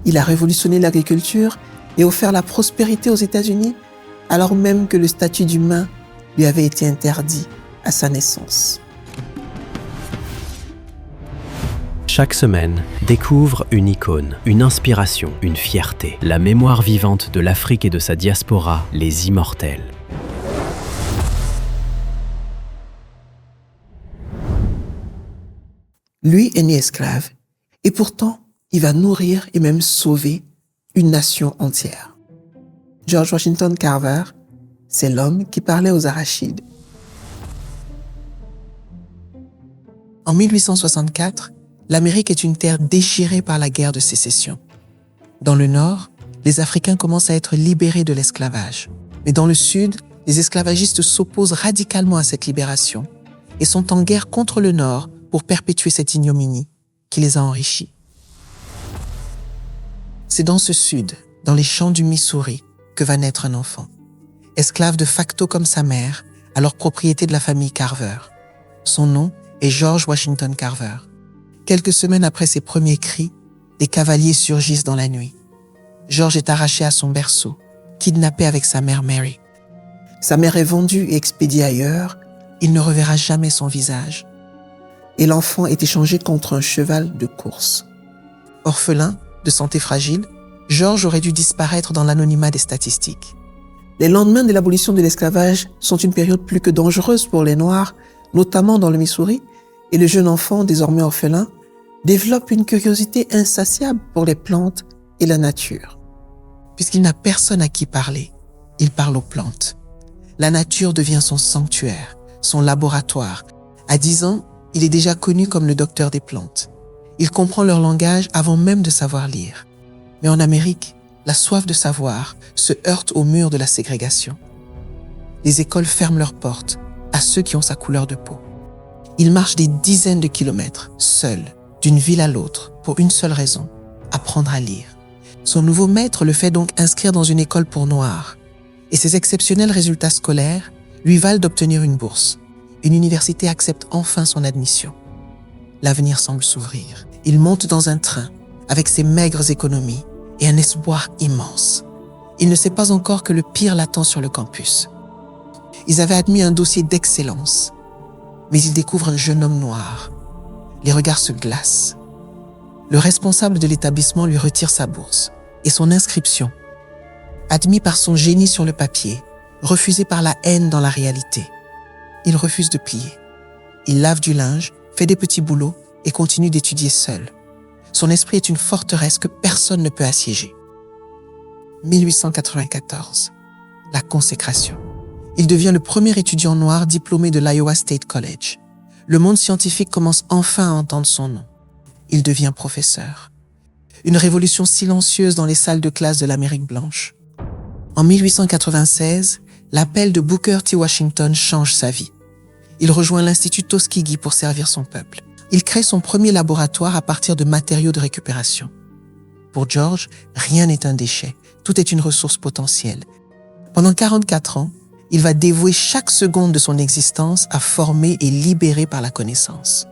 Il a révolutionné l'agriculture et offert la prospérité aux États-Unis, alors même que le statut d'humain lui avait été interdit à sa naissance. Chaque semaine, découvre une icône, une inspiration, une fierté, la mémoire vivante de l'Afrique et de sa diaspora, les immortels. Lui est né esclave, et pourtant, il va nourrir et même sauver une nation entière. George Washington Carver, c'est l'homme qui parlait aux arachides. En 1864, l'Amérique est une terre déchirée par la guerre de sécession. Dans le Nord, les Africains commencent à être libérés de l'esclavage. Mais dans le Sud, les esclavagistes s'opposent radicalement à cette libération et sont en guerre contre le Nord pour perpétuer cette ignominie qui les a enrichis. C'est dans ce Sud, dans les champs du Missouri, que va naître un enfant. Esclave de facto comme sa mère, alors propriété de la famille Carver. Son nom est George Washington Carver. Quelques semaines après ses premiers cris, des cavaliers surgissent dans la nuit. George est arraché à son berceau, kidnappé avec sa mère Mary. Sa mère est vendue et expédiée ailleurs. Il ne reverra jamais son visage. Et l'enfant est échangé contre un cheval de course. Orphelin, de santé fragile, George aurait dû disparaître dans l'anonymat des statistiques. Les lendemains de l'abolition de l'esclavage sont une période plus que dangereuse pour les Noirs, notamment dans le Missouri, et le jeune enfant, désormais orphelin, développe une curiosité insatiable pour les plantes et la nature. Puisqu'il n'a personne à qui parler, il parle aux plantes. La nature devient son sanctuaire, son laboratoire. À 10 ans, il est déjà connu comme le docteur des plantes. Il comprend leur langage avant même de savoir lire. Mais en Amérique, la soif de savoir se heurte au mur de la ségrégation. Les écoles ferment leurs portes à ceux qui ont sa couleur de peau. Il marche des dizaines de kilomètres, seul, d'une ville à l'autre, pour une seule raison, apprendre à lire. Son nouveau maître le fait donc inscrire dans une école pour noirs. Et ses exceptionnels résultats scolaires lui valent d'obtenir une bourse. Une université accepte enfin son admission. L'avenir semble s'ouvrir. Il monte dans un train, avec ses maigres économies et un espoir immense. Il ne sait pas encore que le pire l'attend sur le campus. Ils avaient admis un dossier d'excellence, mais il découvre un jeune homme noir. Les regards se glacent. Le responsable de l'établissement lui retire sa bourse et son inscription. Admis par son génie sur le papier, refusé par la haine dans la réalité. Il refuse de plier. Il lave du linge, fait des petits boulots et continue d'étudier seul. Son esprit est une forteresse que personne ne peut assiéger. 1894, la consécration. Il devient le premier étudiant noir diplômé de l'Iowa State College. Le monde scientifique commence enfin à entendre son nom. Il devient professeur. Une révolution silencieuse dans les salles de classe de l'Amérique blanche. En 1896, l'appel de Booker T. Washington change sa vie. Il rejoint l'Institut Tuskegee pour servir son peuple. Il crée son premier laboratoire à partir de matériaux de récupération. Pour George, rien n'est un déchet, tout est une ressource potentielle. Pendant 44 ans, il va dévouer chaque seconde de son existence à former et libérer par la connaissance.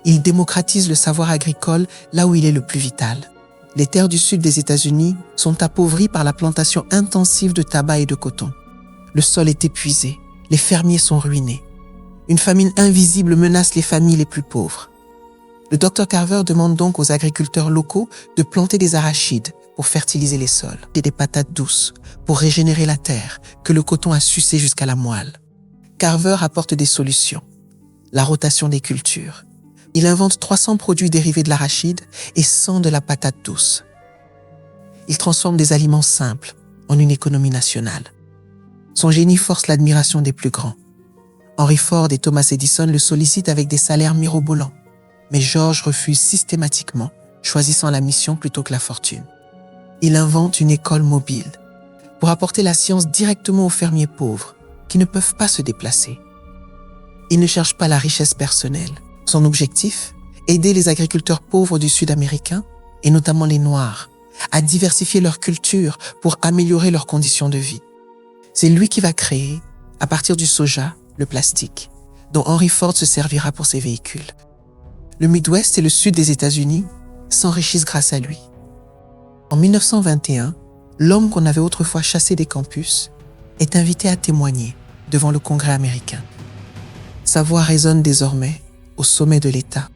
Il démocratise le savoir agricole là où il est le plus vital. Les terres du sud des États-Unis sont appauvries par la plantation intensive de tabac et de coton. Le sol est épuisé, les fermiers sont ruinés. Une famine invisible menace les familles les plus pauvres. Le Dr Carver demande donc aux agriculteurs locaux de planter des arachides pour fertiliser les sols et des patates douces pour régénérer la terre que le coton a sucée jusqu'à la moelle. Carver apporte des solutions. La rotation des cultures. Il invente 300 produits dérivés de l'arachide et 100 de la patate douce. Il transforme des aliments simples en une économie nationale. Son génie force l'admiration des plus grands. Henry Ford et Thomas Edison le sollicitent avec des salaires mirobolants. Mais George refuse systématiquement, choisissant la mission plutôt que la fortune. Il invente une école mobile pour apporter la science directement aux fermiers pauvres qui ne peuvent pas se déplacer. Il ne cherche pas la richesse personnelle. Son objectif, aider les agriculteurs pauvres du Sud américain, et notamment les Noirs, à diversifier leur culture pour améliorer leurs conditions de vie. C'est lui qui va créer, à partir du soja, le plastique, dont Henry Ford se servira pour ses véhicules. Le Midwest et le Sud des États-Unis s'enrichissent grâce à lui. En 1921, l'homme qu'on avait autrefois chassé des campus est invité à témoigner devant le Congrès américain. Sa voix résonne désormais au sommet de l'État.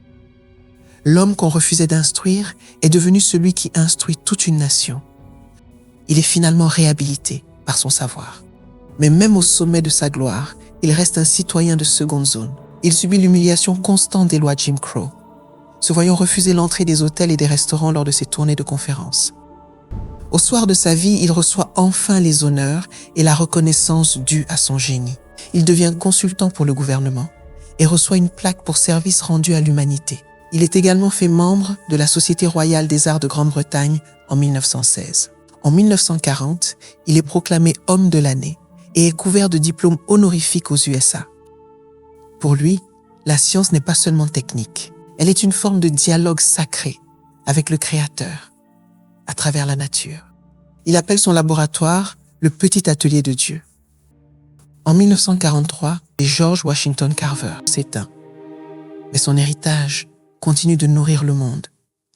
L'homme qu'on refusait d'instruire est devenu celui qui instruit toute une nation. Il est finalement réhabilité par son savoir. Mais même au sommet de sa gloire, il reste un citoyen de seconde zone. Il subit l'humiliation constante des lois Jim Crow, se voyant refuser l'entrée des hôtels et des restaurants lors de ses tournées de conférences. Au soir de sa vie, il reçoit enfin les honneurs et la reconnaissance due à son génie. Il devient consultant pour le gouvernement et reçoit une plaque pour service rendu à l'humanité. Il est également fait membre de la Société royale des arts de Grande-Bretagne en 1916. En 1940, il est proclamé homme de l'année et est couvert de diplômes honorifiques aux USA. Pour lui, la science n'est pas seulement technique, elle est une forme de dialogue sacré avec le Créateur, à travers la nature. Il appelle son laboratoire le petit atelier de Dieu. En 1943, George Washington Carver s'éteint, mais son héritage continue de nourrir le monde.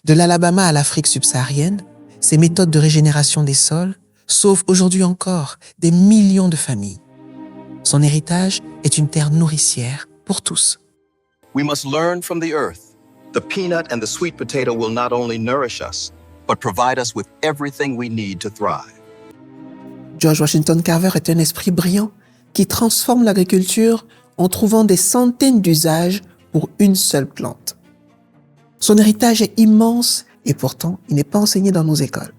De l'Alabama à l'Afrique subsaharienne, ses méthodes de régénération des sols sauvent aujourd'hui encore des millions de familles. Son héritage est une terre nourricière pour tous. We must learn from the earth. The peanut and the sweet potato will not only nourish us, but provide us with everything we need to thrive. George Washington Carver est un esprit brillant qui transforme l'agriculture en trouvant des centaines d'usages pour une seule plante. Son héritage est immense et pourtant, il n'est pas enseigné dans nos écoles.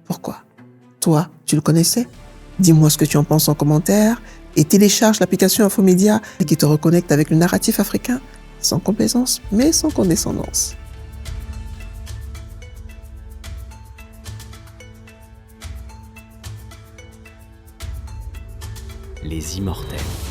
Pourquoi? Toi, tu le connaissais? Dis-moi ce que tu en penses en commentaire et télécharge l'application Infomédia qui te reconnecte avec le narratif africain sans complaisance mais sans condescendance. Les Immortels.